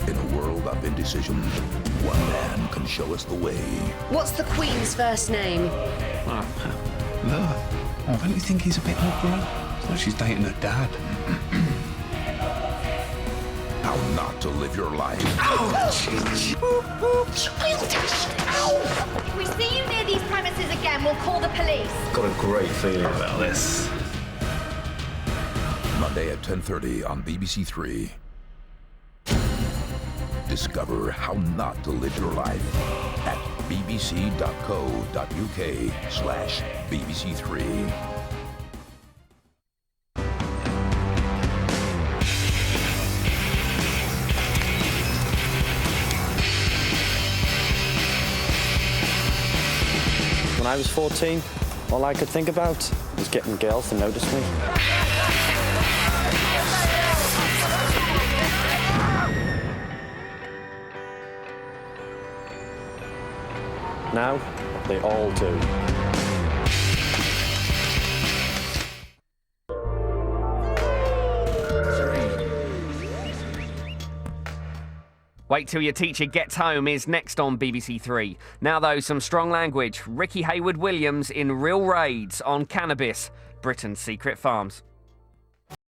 In a world of indecision, one man can show us the way. What's the Queen's first name? Oh, don't you think he's a bit ugly? It's like she's dating her dad. How not to live your life. If we see you near these premises again, we'll call the police. Got a great feeling about this. Monday at 10:30 on BBC Three. Discover how not to live your life at bbc.co.uk/BBC3. When I was 14, all I could think about was getting girls to notice me. Now, they all do. Wait till your teacher gets home is next on BBC Three. Now though, some strong language. Ricky Hayward-Williams in Real Raids on cannabis, Britain's secret farms.